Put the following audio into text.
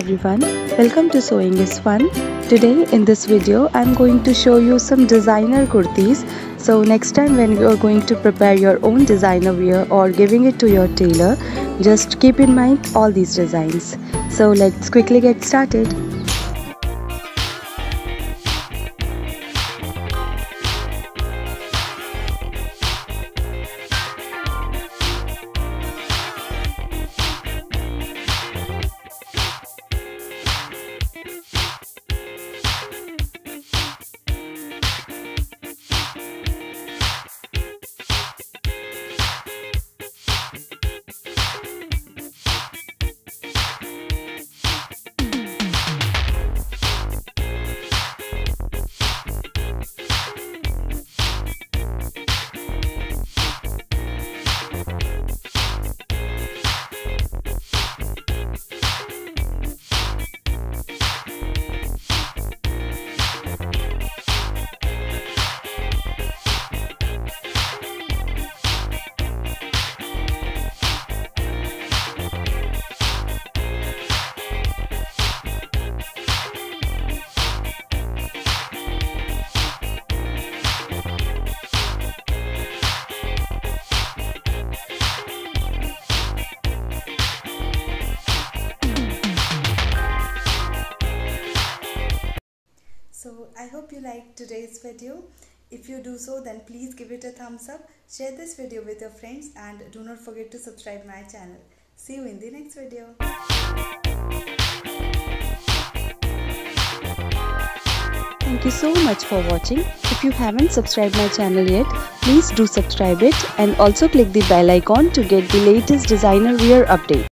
everyone, welcome to Sewing is Fun. Today in this video I'm going to show you some designer kurtis. So next time when you are going to prepare your own designer wear or giving it to your tailor, just keep in mind all these designs. So let's quickly get started. So I hope you liked today's video. If you do so, then please give it a thumbs up, share this video with your friends, and do not forget to subscribe my channel. See you in the next video. Thank you so much for watching. If you haven't subscribed my channel yet, please do subscribe it and also click the bell icon to get the latest designer wear update.